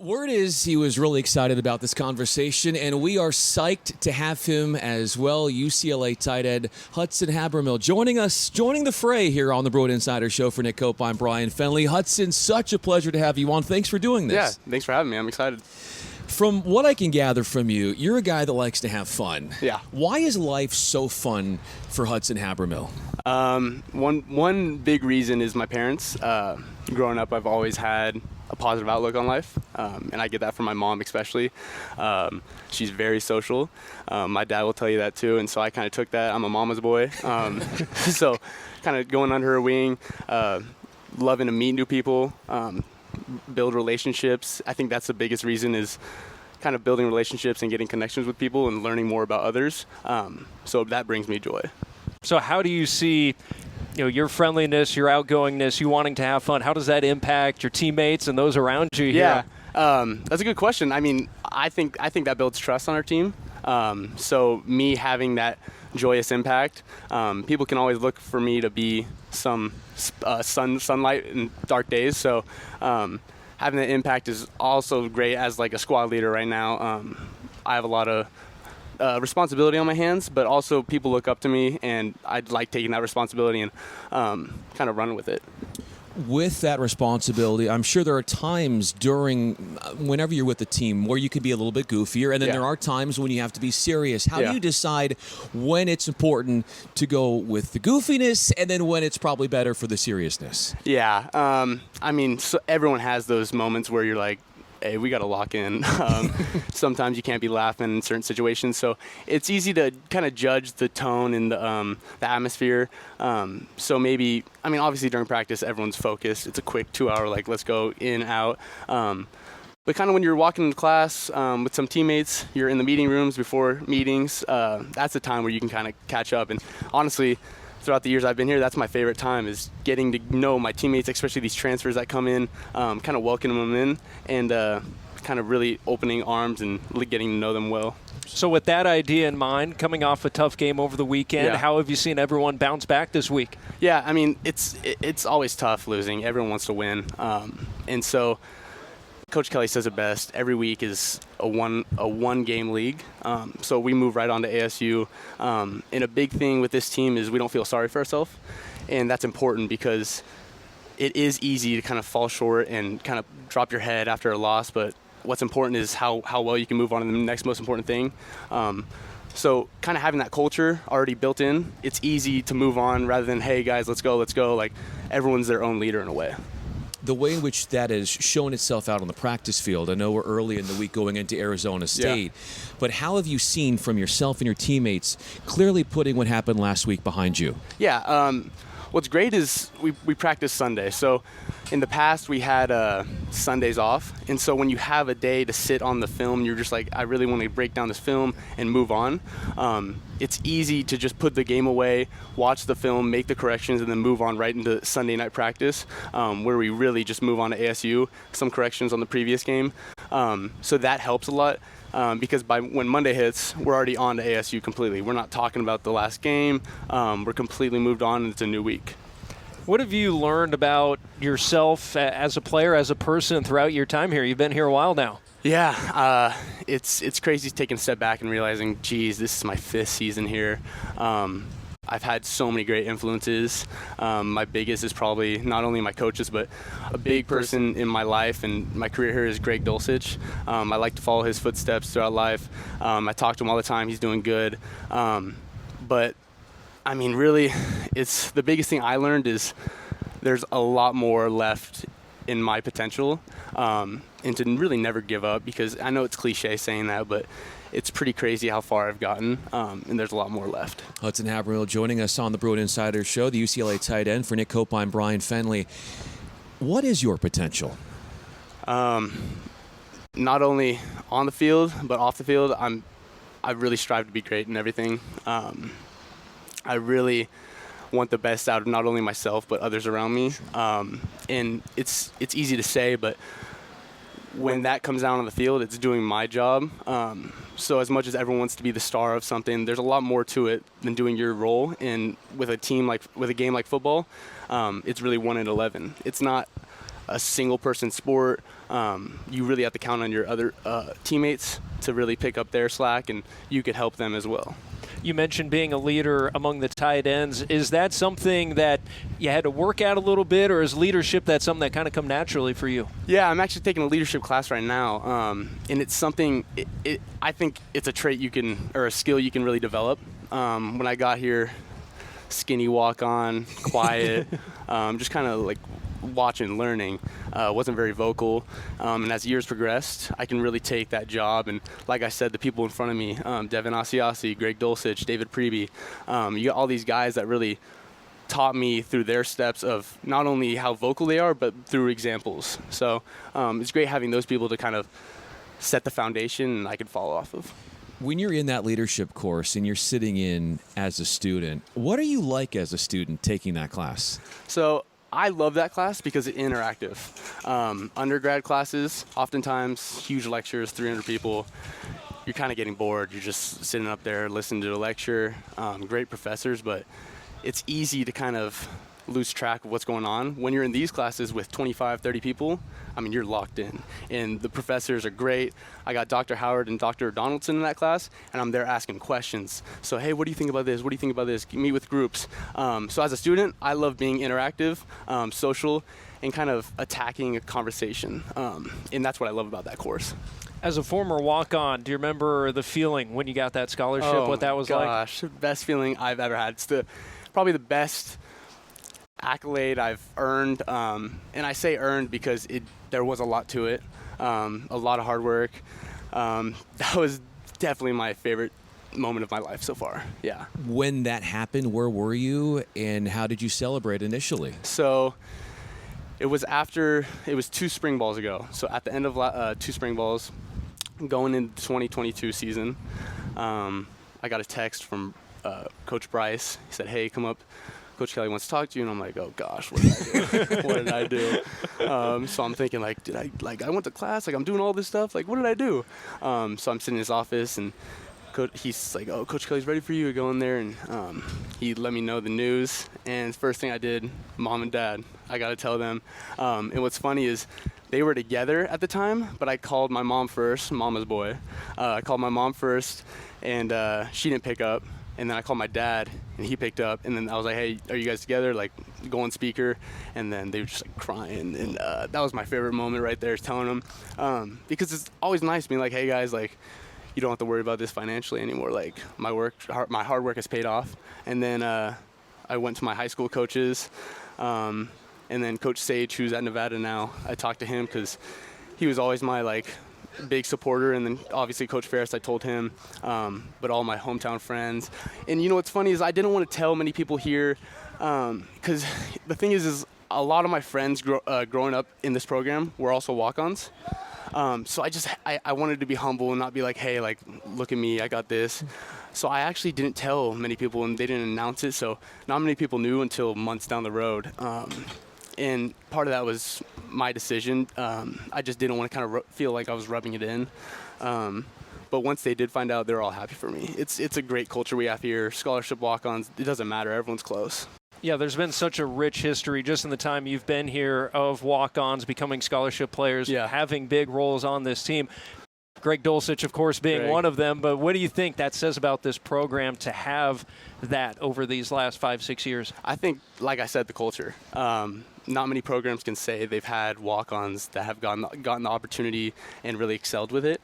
Word is he was really excited about this conversation, and we are psyched to have him as well. UCLA tight end Hudson Habermehl joining the fray here on the Bruin Insider Show for Nick Cope. I'm Brian Fenley. Hudson, such a pleasure to have you on. Thanks for doing this. Yeah, thanks for having me. I'm excited. From what I can gather from you, you're a guy that likes to have fun. Yeah. Why is life so fun for Hudson Habermehl? One big reason is my parents. Growing up, I've always had a positive outlook on life, and I get that from my mom especially. She's very social. My dad will tell you that too, and so I kind of took that. I'm a mama's boy. So kind of going under her wing, loving to meet new people, build relationships. I think that's the biggest reason is kind of building relationships and getting connections with people and learning more about others. So that brings me joy. So how do you see your friendliness, your outgoingness, you wanting to have fun, how does that impact your teammates and those around you here? Yeah, that's a good question. I mean, I think that builds trust on our team. So me having that joyous impact, people can always look for me to be some sunlight in dark days. So having that impact is also great as like a squad leader right now. I have a lot of responsibility on my hands, but also people look up to me, and I'd like taking that responsibility and kind of running with it. With that responsibility, I'm sure there are times whenever you're with the team where you can be a little bit goofier, and then there are times when you have to be serious. How do you decide when it's important to go with the goofiness and then when it's probably better for the seriousness? Yeah, I mean, so everyone has those moments where you're like, hey, we got to lock in. Sometimes you can't be laughing in certain situations. So it's easy to kind of judge the tone and the atmosphere. So maybe, I mean, obviously during practice, everyone's focused. It's a quick 2-hour, like, let's go in, out. But kind of when you're walking into class with some teammates, you're in the meeting rooms before meetings, that's the time where you can kind of catch up. And honestly, throughout the years I've been here, that's my favorite time, is getting to know my teammates, especially these transfers that come in, kind of welcoming them in and kind of really opening arms and getting to know them well. So with that idea in mind, coming off a tough game over the weekend, how have you seen everyone bounce back this week? Yeah, I mean, it's always tough losing. Everyone wants to win. And so Coach Kelly says it best. Every week is a one-game league. So we move right on to ASU. And a big thing with this team is we don't feel sorry for ourselves. And that's important because it is easy to kind of fall short and kind of drop your head after a loss. But what's important is how well you can move on to the next most important thing. So kind of having that culture already built in, it's easy to move on rather than, hey, guys, let's go. Like, everyone's their own leader in a way. The way in which that has shown itself out on the practice field, I know we're early in the week going into Arizona State, but how have you seen from yourself and your teammates clearly putting what happened last week behind you? Yeah, what's great is we practice Sunday. So in the past we had Sundays off, and so when you have a day to sit on the film, you're just like, I really want to break down this film and move on. It's easy to just put the game away, watch the film, make the corrections, and then move on right into Sunday night practice, where we really just move on to ASU, some corrections on the previous game. So that helps a lot. Because when Monday hits, we're already on to ASU completely. We're not talking about the last game. We're completely moved on, and it's a new week. What have you learned about yourself as a player, as a person throughout your time here? You've been here a while now. Yeah, it's crazy taking a step back and realizing, geez, this is my 5th season here. I've had so many great influences. My biggest is probably not only my coaches, but a big person in my life and my career here is Greg Dulcich. I like to follow his footsteps throughout life. I talk to him all the time. He's doing good. But, I mean, really, it's the biggest thing I learned is there's a lot more left in my potential, and to really never give up, because I know it's cliche saying that, but it's pretty crazy how far I've gotten, and there's a lot more left. Hudson Habermehl joining us on the Bruin Insider Show, the UCLA tight end. For Nick Cope, I'm Brian Fenley. What is your potential? Not only on the field, but off the field, I really strive to be great in everything. I really want the best out of not only myself, but others around me. And it's easy to say, but when that comes down on the field, it's doing my job. So as much as everyone wants to be the star of something, there's a lot more to it than doing your role. And with a game like football, it's really 1 in 11. It's not a single person sport. you really have to count on your other teammates to really pick up their slack, and you could help them as well. You mentioned being a leader among the tight ends. Is that something that you had to work at a little bit, or is leadership that something that kind of come naturally for you? Yeah, I'm actually taking a leadership class right now, and it's something, I think it's a trait or a skill you can really develop. When I got here, skinny walk-on, quiet, just kind of like watching, learning, wasn't very vocal, and as years progressed, I can really take that job, and like I said, the people in front of me, Devin Asiasi, Greg Dulcich, David Preby, you got all these guys that really taught me through their steps of not only how vocal they are, but through examples. So it's great having those people to kind of set the foundation and I could follow off of. When you're in that leadership course and you're sitting in as a student, what are you like as a student taking that class? So I love that class because it's interactive. Undergrad classes, oftentimes huge lectures, 300 people, you're kind of getting bored. You're just sitting up there listening to a lecture, great professors, but it's easy to kind of lose track of what's going on. When you're in these classes with 25, 30 people, I mean, you're locked in. And the professors are great. I got Dr. Howard and Dr. Donaldson in that class, and I'm there asking questions. So, hey, what do you think about this? What do you think about this? Meet with groups. So as a student, I love being interactive, social, and kind of attacking a conversation. And that's what I love about that course. As a former walk-on, do you remember the feeling when you got that scholarship, what that was like? Oh, gosh, best feeling I've ever had. It's probably the best accolade I've earned, and I say earned because there was a lot to it, a lot of hard work. That was definitely my favorite moment of my life so far. Yeah. When that happened, where were you, and how did you celebrate initially? So it was 2 spring balls ago. So at the end of 2 spring balls, going into the 2022 season, I got a text from Coach Bryce. He said, "Hey, come up. Coach Kelly wants to talk to you." And I'm like, oh gosh, what did I do? What did I do? So I'm thinking, like, I went to class, like I'm doing all this stuff, like what did I do? So I'm sitting in his office, and he's like, oh, Coach Kelly's ready for you. I go in there, and he let me know the news. And first thing I did, Mom and Dad, I got to tell them. And what's funny is they were together at the time, but I called my mom first, mama's boy. I called my mom first, and she didn't pick up. And then I called my dad, and he picked up. And then I was like, hey, are you guys together? Like, go on speaker. And then they were just like crying. And that was my favorite moment right there, is telling them. Because it's always nice being like, hey guys, like, you don't have to worry about this financially anymore. Like, my hard work has paid off. And then I went to my high school coaches. And then Coach Sage, who's at Nevada now, I talked to him because he was always my, like, big supporter. And then obviously Coach Ferris, I told him, but all my hometown friends. And you know what's funny is I didn't want to tell many people here, because the thing is a lot of my friends growing up in this program were also walk-ons. So I wanted to be humble and not be like, hey, like, look at me, I got this. So I actually didn't tell many people, and they didn't announce it, so not many people knew until months down the road. And part of that was my decision. I just didn't want to kind of feel like I was rubbing it in. But once they did find out, they were all happy for me. It's a great culture we have here. Scholarship walk-ons, it doesn't matter. Everyone's close. Yeah, there's been such a rich history just in the time you've been here of walk-ons becoming scholarship players, having big roles on this team. Greg Dulcich, of course, being one of them. But what do you think that says about this program to have that over these last 5-6 years? I think, like I said, the culture. Not many programs can say they've had walk-ons that have gotten the opportunity and really excelled with it.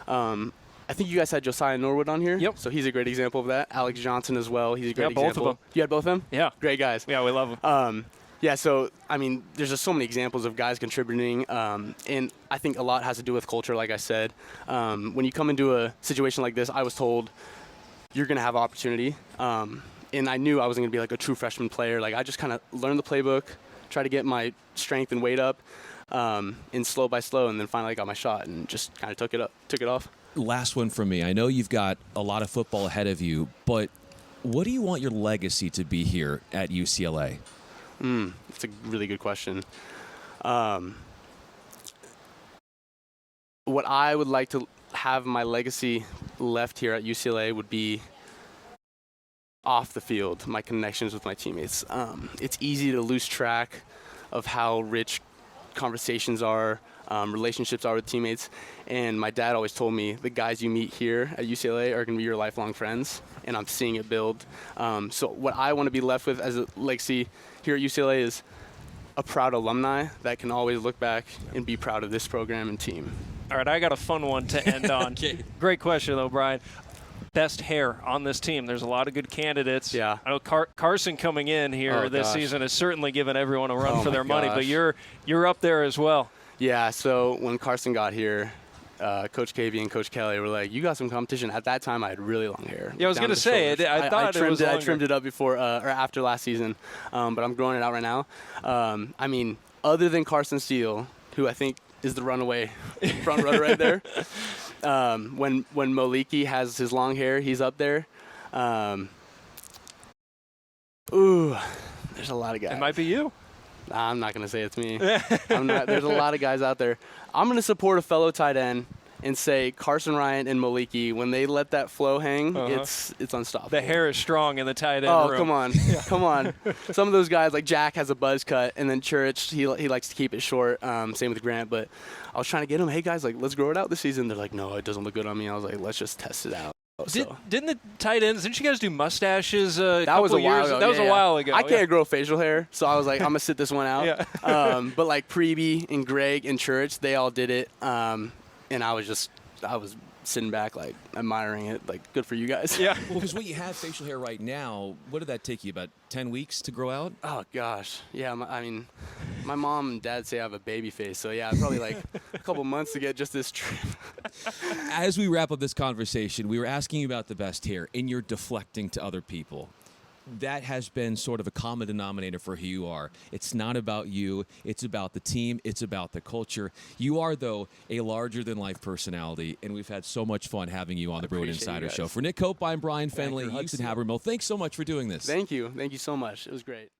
I think you guys had Josiah Norwood on here. Yep. So he's a great example of that. Alex Johnson as well. He's a great example. Both of them. You had both of them? Yeah. Great guys. Yeah, we love them. Yeah, so, I mean, there's just so many examples of guys contributing, and I think a lot has to do with culture, like I said. When you come into a situation like this, I was told you're going to have opportunity, and I knew I wasn't going to be like a true freshman player. Like, I just kind of learned the playbook, try to get my strength and weight up, and slow by slow, and then finally I got my shot and just kind of took it off. Last one from me. I know you've got a lot of football ahead of you, but what do you want your legacy to be here at UCLA? That's a really good question. What I would like to have my legacy left here at UCLA would be off the field, my connections with my teammates. It's easy to lose track of how rich conversations are, relationships are with teammates. And my dad always told me the guys you meet here at UCLA are going to be your lifelong friends, and I'm seeing it build. So what I want to be left with as a legacy here at UCLA is a proud alumni that can always look back and be proud of this program and team. All right, I got a fun one to end on. Okay. Great question, though, Brian. Best hair on this team. There's a lot of good candidates. Yeah. I know Carson coming in here this season has certainly given everyone a run for their money, but you're up there as well. Yeah, so when Carson got here, Coach Cavey and Coach Kelly were like, you got some competition. At that time, I had really long hair. Yeah, I was going to say, I trimmed it up before or after last season, but I'm growing it out right now. I mean, other than Carson Steele, who I think is the runaway front runner right there, when Moliki has his long hair, he's up there. There's a lot of guys. It might be you. I'm not going to say it's me. There's a lot of guys out there. I'm going to support a fellow tight end and say Carson Ryan and Moliki, when they let that flow hang, it's unstoppable. The hair is strong in the tight end room. Come on. Come on. Some of those guys, like Jack has a buzz cut, and then Church, he likes to keep it short. Same with Grant. But I was trying to get him, hey, guys, like, let's grow it out this season. They're like, no, it doesn't look good on me. I was like, let's just test it out. Didn't the tight ends, didn't you guys do mustaches that was a while ago. That was a while ago. I can't grow facial hair, so I was like, I'm going to sit this one out. But like Preeby and Greg and Church, they all did it. And I was sitting back, like, admiring it. Like, good for you guys. Yeah. Well, because what you have facial hair right now, what did that take you, about 10 weeks to grow out? Oh, gosh. Yeah, my mom and dad say I have a baby face, so yeah, probably like a couple months to get just this trim. As we wrap up this conversation, we were asking you about the best hair, and you're deflecting to other people. That has been sort of a common denominator for who you are. It's not about you. It's about the team. It's about the culture. You are, though, a larger-than-life personality, and we've had so much fun having you on the Bruin Insider Show. For Nick Cope, I'm Brian Fenley, Hudson Habermehl. Thanks so much for doing this. Thank you. Thank you so much. It was great.